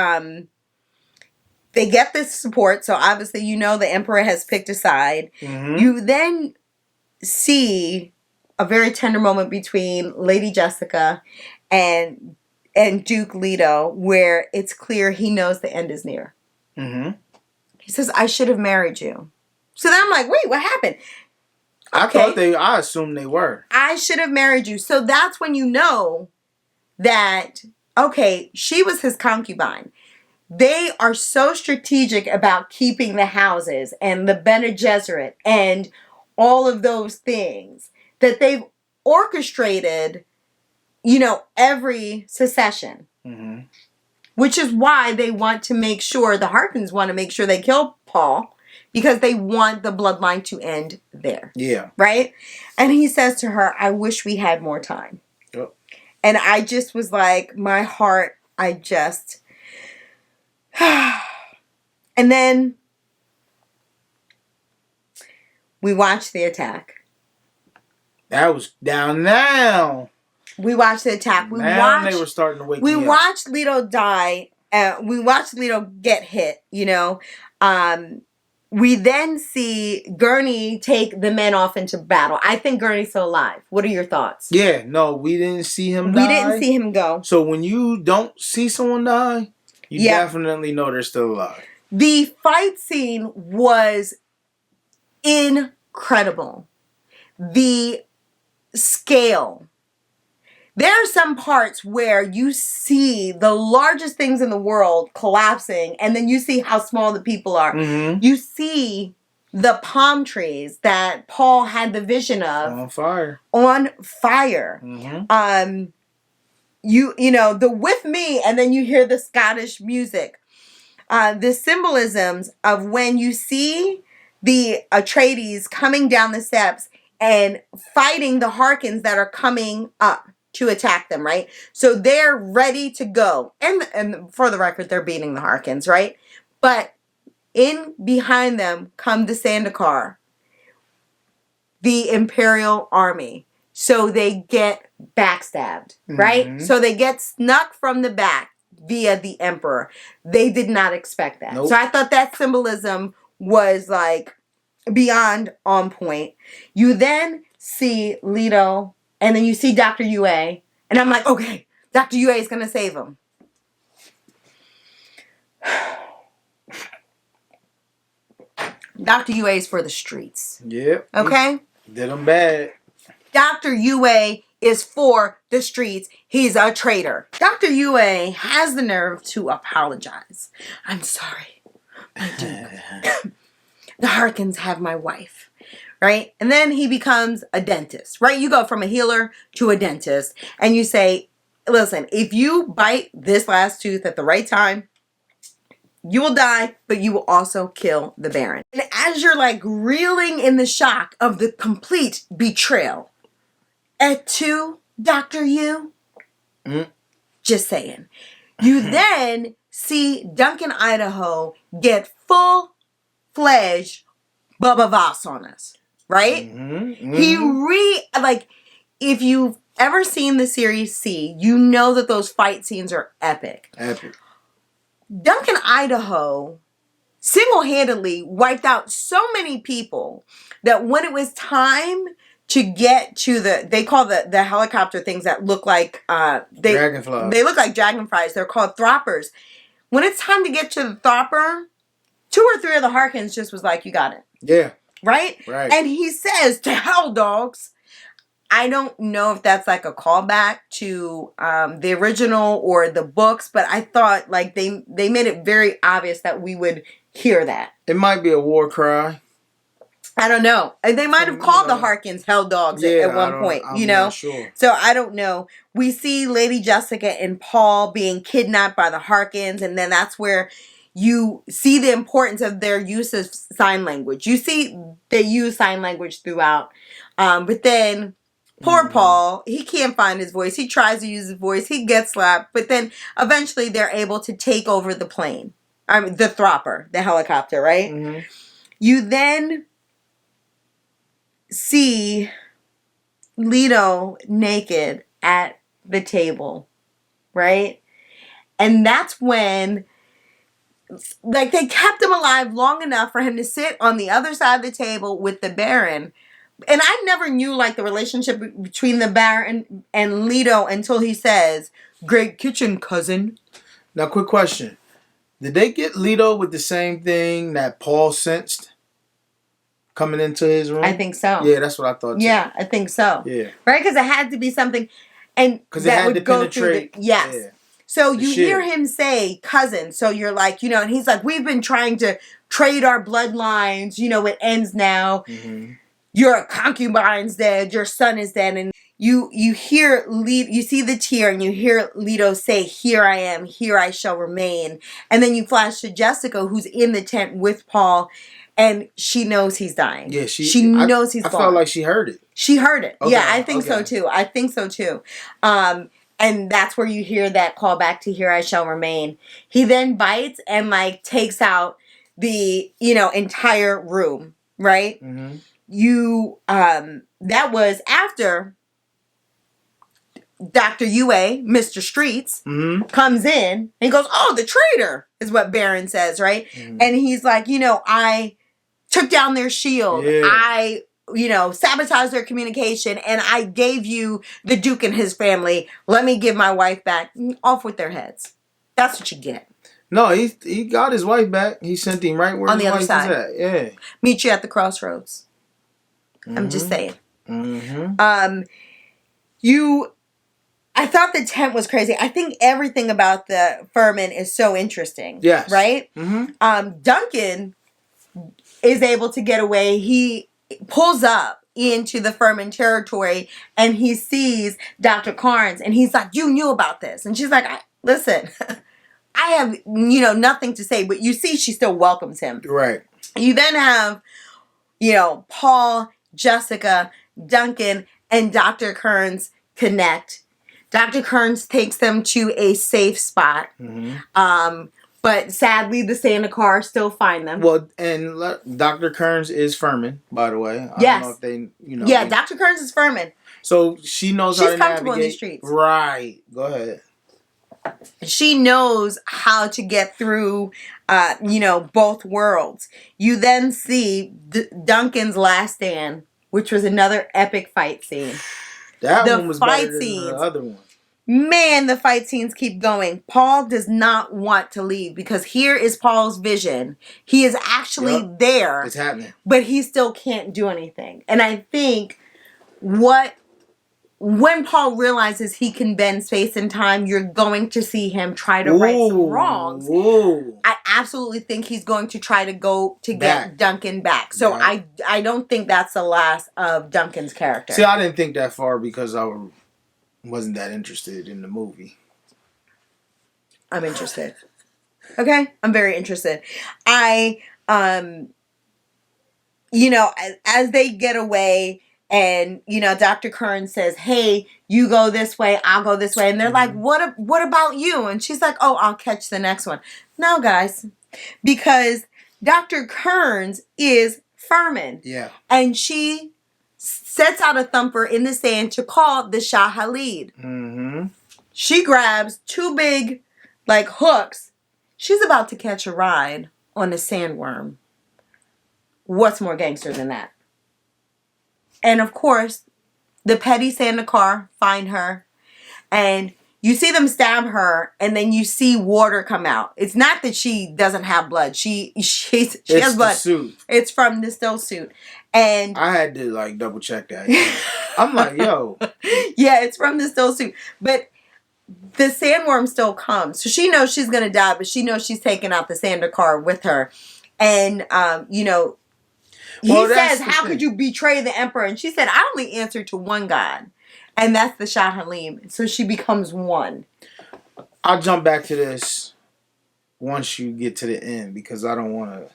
get this support. So obviously, the Emperor has picked a side. Mm-hmm. You then see a very tender moment between Lady Jessica and Duke Leto, where it's clear he knows the end is near. Mm-hmm. He says, I should have married you. So then I'm like, wait, what happened? I assumed they were. I should have married you. So that's when you know that, okay, she was his concubine. They are so strategic about keeping the houses and the Bene Gesserit and all of those things that they've orchestrated, every secession. Mm-hmm. Which is why they want to make sure, the Harkins want to make sure they kill Paul. Because they want the bloodline to end there. Yeah. Right? And he says to her, I wish we had more time. Yep. And I just was like, my heart, and then we watched the attack. That was down now. We watched the attack. They were starting to wake me up. We watched Leto die. We watched Leto get hit, We then see Gurney take the men off into battle. I think Gurney's still alive. What are your thoughts? Yeah, no, we didn't see him die. We didn't see him go. So when you don't see someone die, you definitely know they're still alive. The fight scene was incredible. The scale. There are some parts where you see the largest things in the world collapsing, and then you see how small the people are. Mm-hmm. You see the palm trees that Paul had the vision of on fire. Mm-hmm. The with me, and then you hear the Scottish music. The symbolisms of when you see the Atreides coming down the steps and fighting the Harkins that are coming up to attack them, right? So they're ready to go. And for the record, they're beating the Harkins, right? But in behind them come the Sandakar, the Imperial Army. So they get backstabbed, right? Mm-hmm. So they get snuck from the back via the Emperor. They did not expect that. Nope. So I thought that symbolism was like beyond on point. You then see Leto, and then you see Dr. Yue, and I'm like, okay, Dr. Yue is going to save him. Dr. Yue is for the streets. Yep. Okay? Did him bad. Dr. Yue is for the streets. He's a traitor. Dr. Yue has the nerve to apologize. I'm sorry, my Duke. The Harkins have my wife. Right? And then he becomes a dentist, right? You go from a healer to a dentist, and you say, listen, if you bite this last tooth at the right time, you will die, but you will also kill the Baron. And as you're like reeling in the shock of the complete betrayal, et tu, Dr. Yu? Just saying. You then see Duncan, Idaho get full-fledged Bubba Voss on us. Right? Mm-hmm. If you've ever seen the series C, you know that those fight scenes are epic. Epic. Duncan, Idaho single-handedly wiped out so many people that when it was time to get to they call the helicopter things that look like dragonflies. They look like dragonflies. They're called throppers. When it's time to get to the thropper, 2 or 3 of the Harkins just was like, you got it. Yeah. Right? Right. And he says, to hell, dogs. I don't know if that's like a callback to the original or the books, but I thought like they made it very obvious that we would hear that. It might be a war cry. I don't know. They might have called the Harkins hell dogs at one point, I'm not sure. So I don't know. We see Lady Jessica and Paul being kidnapped by the Harkins, and then that's where you see the importance of their use of sign language. You see they use sign language throughout. But then poor Paul, he can't find his voice. He tries to use his voice. He gets slapped. But then eventually they're able to take over the plane. I mean, the thropper, the helicopter, right? Mm-hmm. You then see Leto naked at the table, right? And that's when, like, they kept him alive long enough for him to sit on the other side of the table with the Baron. And I never knew, like, the relationship between the Baron and Leto until he says, "Great kitchen, cousin." Now, quick question. Did they get Leto with the same thing that Paul sensed coming into his room? I think so. Yeah, that's what I thought too. Yeah, I think so. Yeah. Right? Because it had to be something, and because that it had would to go penetrate. through yes. Yeah. So you hear him say cousin. So you're like, and he's like, we've been trying to trade our bloodlines. It ends now. Mm-hmm. Your concubine's dead. Your son is dead. And you hear you see the tear and you hear Leto say, "Here I am. Here I shall remain." And then you flash to Jessica, who's in the tent with Paul. And she knows he's dying. Yeah, she knows he's gone. I felt like she heard it. She heard it. Okay, yeah, I think so too. And that's where you hear that call back to "Here I shall remain." He then bites and like takes out the entire room. Right. Mm-hmm. That was after Dr. Yue, Mr. Streets, comes in and he goes, "Oh, the traitor," is what Baron says, right? Mm-hmm. And he's like, I took down their shield. Yeah. I, sabotaged their communication, and I gave you the Duke and his family. Let me give my wife back. Off with their heads. That's what you get. No, he got his wife back. He sent him right where on his the other wife side. Was at. Yeah. Meet you at the crossroads. Mm-hmm. I'm just saying. Mm-hmm. I thought the tent was crazy. I think everything about the Furman is so interesting. Yes. Right? Mm-hmm. Duncan is able to get away. He pulls up into the Furman territory and he sees Dr. Carnes and he's like, "You knew about this." And she's like, "Listen, I have, nothing to say." But you see, she still welcomes him. Right. You then have, Paul, Jessica, Duncan, and Dr. Kearns connect. Dr. Kearns takes them to a safe spot. Mm-hmm. But sadly, the Santa car still find them. Well, and Dr. Kearns is Furman, by the way. I don't know if they, Yeah, Dr. Kearns is Furman. So she knows how to navigate. She's comfortable in the streets. Right. Go ahead. She knows how to get through, both worlds. You then see Duncan's last stand, which was another epic fight scene. That one was better than the other one. Man, the fight scenes keep going. Paul does not want to leave because here is Paul's vision. He is actually there. It's happening. But he still can't do anything. And I think when Paul realizes he can bend space and time, you're going to see him try to right some wrongs. Ooh. I absolutely think he's going to try to go to get Duncan back. So I don't think that's the last of Duncan's character. See, I didn't think that far because I wasn't that interested in the movie. I'm interested. Okay? I'm very interested. As they get away and, Dr. Kern says, "Hey, you go this way, I'll go this way." And they're like, what about you? And she's like, "Oh, I'll catch the next one." No, guys. Because Dr. Kearns is Furman. Yeah. And she sets out a thumper in the sand to call the Shah Khalid. Mm-hmm. She grabs 2 big, hooks. She's about to catch a ride on a sandworm. What's more gangster than that? And of course, the petties in the car find her, and you see them stab her, and then you see water come out. It's not that she doesn't have blood. She has blood. Suit. It's from the still suit. And I had to like double check that. I'm like, yo. Yeah, it's from the still suit. But the sandworm still comes. So she knows she's going to die, but she knows she's taking out the sander car with her. And, he says, how could you betray the emperor? And she said, I only answer to one God. And that's the Shah Halim. So she becomes one. I'll jump back to this once you get to the end, because I don't want to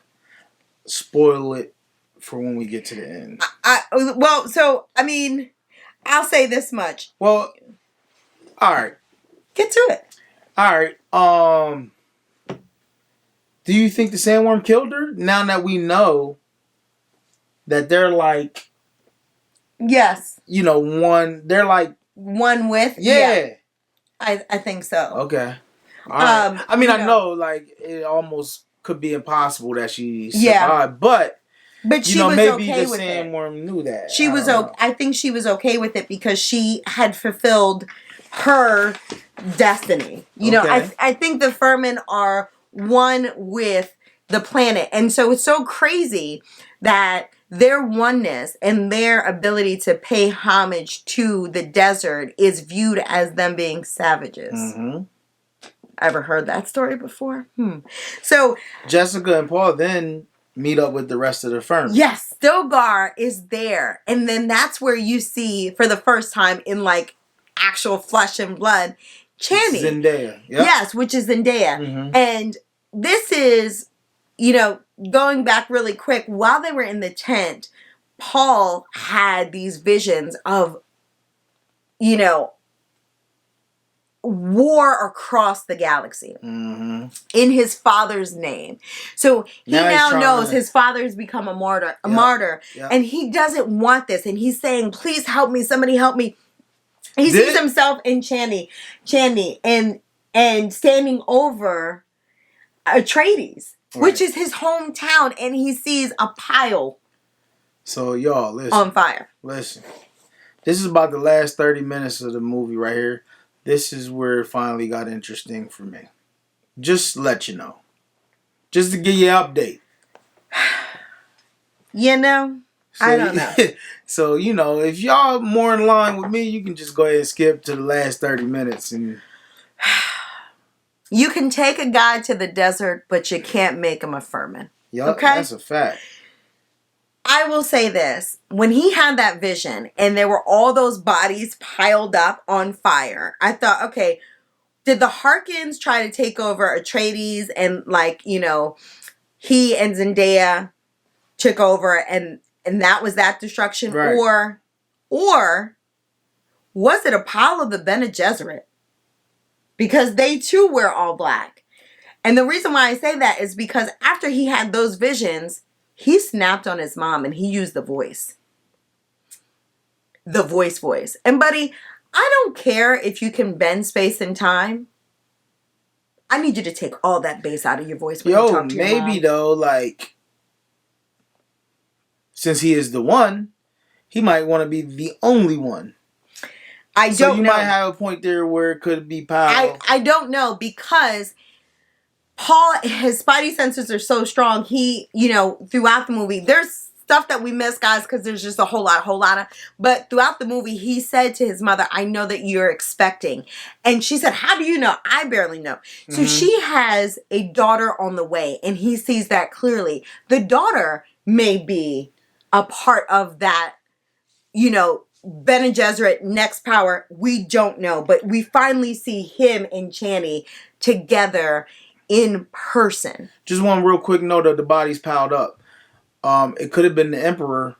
spoil it for when we get to the end. I'll say this much. Well, all right. Get to it. All right. Do you think the sandworm killed her? Now that we know that they're like, yes, one. They're like one with. Yeah. I think so. Okay. All right. I know like it almost could be impossible that she survived, but she was maybe okay the with sandworm knew that. She was okay. I think she was okay with it because she had fulfilled her destiny. I think the Furman are one with the planet, and so it's so crazy that their oneness and their ability to pay homage to the desert is viewed as them being savages. Mm-hmm. Ever heard that story before? So Jessica and Paul then meet up with the rest of the firm. Yes, Stilgar is there. And then that's where you see, for the first time in like actual flesh and blood, Channing. Zendaya. Yep. Yes, which is Zendaya. Mm-hmm. And this is, going back really quick, while they were in the tent, Paul had these visions of, war across the galaxy in his father's name. So he now knows his father's become a martyr, and he doesn't want this. And he's saying, please help me. Somebody help me. He sees himself in Chandy and standing over Atreides, which is his hometown. And he sees a pile. So y'all, listen. On fire. Listen. This is about the last 30 minutes of the movie right here. This is where it finally got interesting for me. Just to let you know. Just to give you an update. I don't know. So, if y'all more in line with me, you can just go ahead and skip to the last 30 minutes. And you can take a guy to the desert, but you can't make him a Furman. Yep, okay? That's a fact. I will say this. When he had that vision and there were all those bodies piled up on fire, I thought, okay, did the Harkins try to take over Atreides and he and Zendaya took over and that was that destruction? Right. Or was it Apollo the Bene Gesserit? Because they too wear all black. And the reason why I say that is because after he had those visions, he snapped on his mom and he used the voice. The voice. And buddy, I don't care if you can bend space and time. I need you to take all that bass out of your voice when you talk to your mom. Maybe though, since he is the one, he might want to be the only one. I don't know. So you might have a point there where it could be powerful. I don't know, because Paul, his spidey senses are so strong. He, throughout the movie, there's stuff that we miss, guys, because there's just a whole lot of. But throughout the movie, he said to his mother, I know that you're expecting. And she said, how do you know? I barely know. So she has a daughter on the way, and he sees that clearly. The daughter may be a part of that, Bene Gesserit next power. We don't know. But we finally see him and Channy together in person. Just one real quick note of the bodies piled up. It could have been the Emperor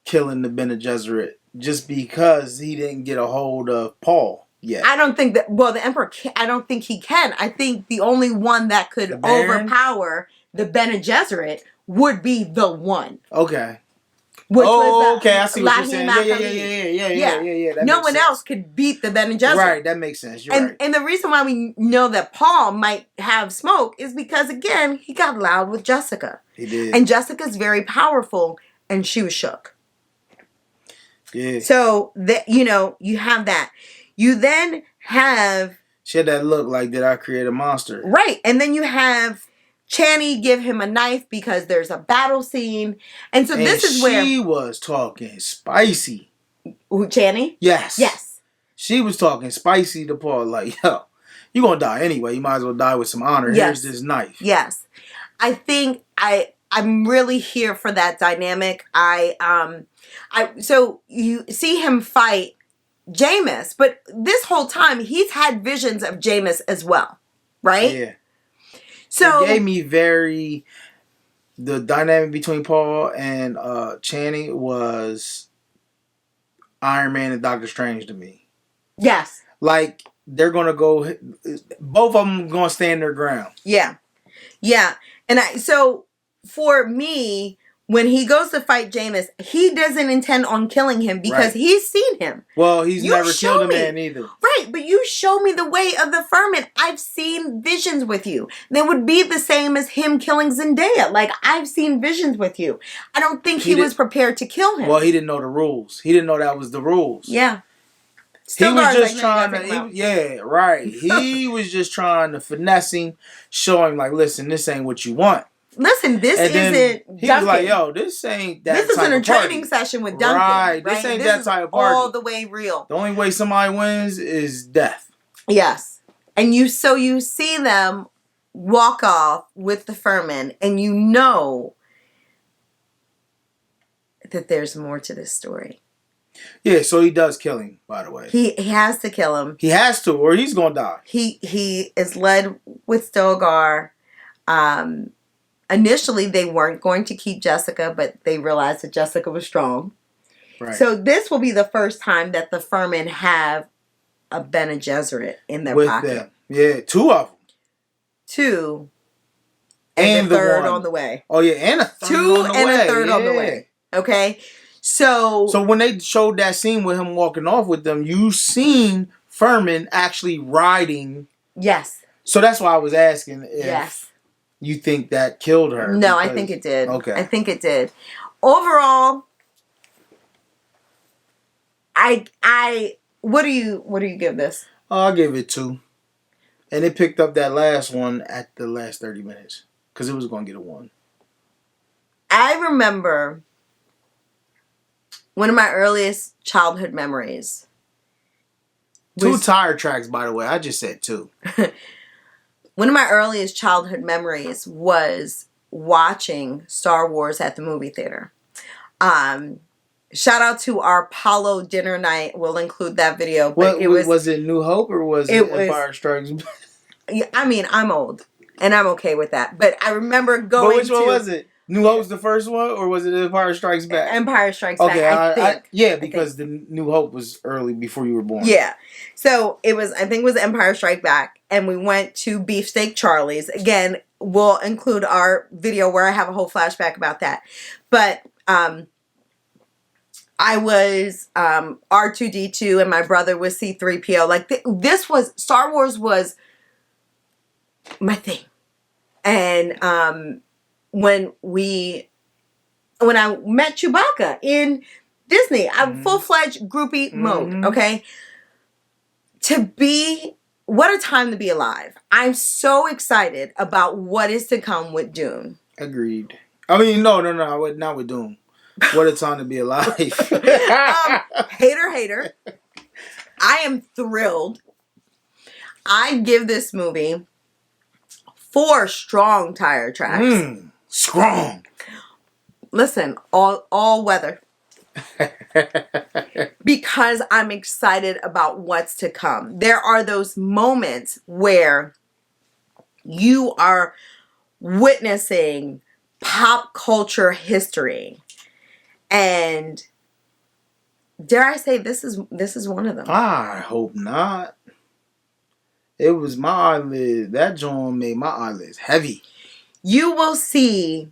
killing the Bene Gesserit just because he didn't get a hold of Paul yet. I don't think that. Well, the Emperor. I don't think he can. I think the only one that could overpower the Bene Gesserit would be the one. Okay. Which was okay, I see what you're saying. Lahim Yeah. That no makes one sense. else could beat the Bene Gesserit. Right, that makes sense. You're right. And the reason why we know that Paul might have smoke is because, again, he got loud with Jessica. He did. And Jessica's very powerful, and she was shook. Yeah. So, you have that. You then have... She had that look like, did I create a monster? Right. And then you have Channy give him a knife because there's a battle scene. And so this is where... she was talking spicy. Who, Channy? Yes. Yes. She was talking spicy to Paul, like, yo, you're going to die anyway. You might as well die with some honor. Yes. Here's this knife. Yes. I think I'm really here for that dynamic. So you see him fight Jameis, but this whole time he's had visions of Jameis as well, right? Yeah. So it gave me the dynamic between Paul and Channing was Iron Man and Doctor Strange to me. Yes. Like, they're going to go, both of them going to stand their ground. Yeah. Yeah. And so for me, when he goes to fight Jameis, he doesn't intend on killing him because he's seen him. Well, he's never killed a man either. Right, but you show me the way of the Furman. I've seen visions with you. They would be the same as him killing Zendaya. Like, I've seen visions with you. I don't think he was prepared to kill him. Well, he didn't know the rules. He didn't know that was the rules. Yeah. He was just trying to... He was just trying to finesse him, show him, like, listen, this ain't what you want. Listen, this isn't Duncan. He was like, yo, this ain't that type of party. This isn't a training session with Duncan. Right. This ain't that type of party. All the way real. The only way somebody wins is death. Yes. And you see them walk off with the Furman, and you know that there's more to this story. Yeah, so he does kill him, by the way. He has to kill him. He has to, or he's going to die. He is led with Stilgar. Initially, they weren't going to keep Jessica, but they realized that Jessica was strong. Right. So this will be the first time that the Furman have a Bene Gesserit in their pocket. Them. Yeah, 2 of them. 2. And the third on the way. Oh, yeah, and a third 2 on the way. 2 and a third on the way. Okay? So when they showed that scene with him walking off with them, you seen Furman actually riding. Yes. So that's why I was asking if you think that killed her. No, I think it did. Okay. I think it did. Overall, what do you give this? I'll give it 2. And it picked up that last one at the last 30 minutes. Because it was going to get a 1. I remember one of my earliest childhood memories. 2 tire tracks, by the way. I just said 2. One of my earliest childhood memories was watching Star Wars at the movie theater. Shout out to our Apollo dinner night. We'll include that video. But was it New Hope or was it Empire Strikes Back? I mean, I'm old, and I'm okay with that. But I remember going But which one was it? New Hope's the first one, or was it Empire Strikes Back? Empire Strikes Back, I think. Because the New Hope was early before you were born. Yeah. So I think it was Empire Strike Back, and we went to Beefsteak Charlie's. Again, we'll include our video where I have a whole flashback about that. But I was R2-D2, and my brother was C-3PO. Like, Star Wars was my thing. And when I met Chewbacca in Disney, I'm full-fledged groupie mode, okay? What a time to be alive. I'm so excited about what is to come with Dune. Agreed. I mean, no, not with Dune. What a time to be alive. Hater. I am thrilled. I give this movie 4 strong tire tracks. Strong. Listen, all weather. Because I'm excited about what's to come. There are those moments where you are witnessing pop culture history. And dare I say this is one of them. I hope not. It was my eyelid. That joint made my eyelids heavy. You will see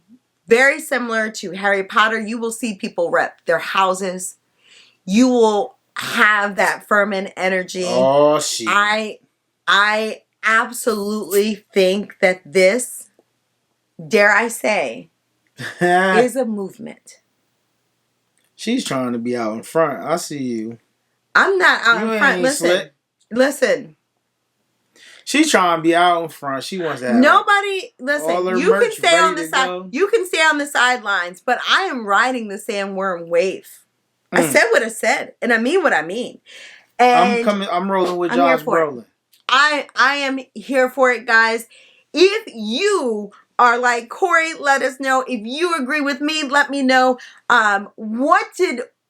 very similar to Harry Potter. You will see people rep their houses. You will have that Furman energy. Oh, shit. I absolutely think that this, dare I say, is a movement. She's trying to be out in front. I see you. I'm not out in front. Listen. She's trying to be out in front. She wants to have Nobody, listen, you can stay on the side. Go. You can stay on the sidelines, but I am riding the sandworm wave. I said what I said, and I mean what I mean. And I'm rolling with Josh Brolin. I am here for it, guys. If you are like Corey, let us know. If you agree with me, let me know.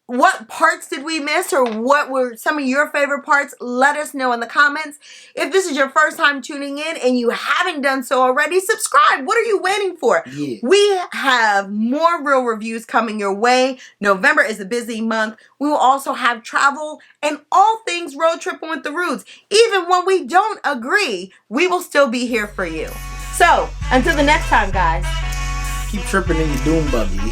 What parts did we miss, or what were some of your favorite parts? Let us know in the comments. If this is your first time tuning in and you haven't done so already, subscribe. What are you waiting for? Yeah. We have more real reviews coming your way. November is a busy month. We will also have travel and all things road tripping with the Roots. Even when we don't agree, we will still be here for you. So, until the next time, guys. Keep tripping in your doom buggy.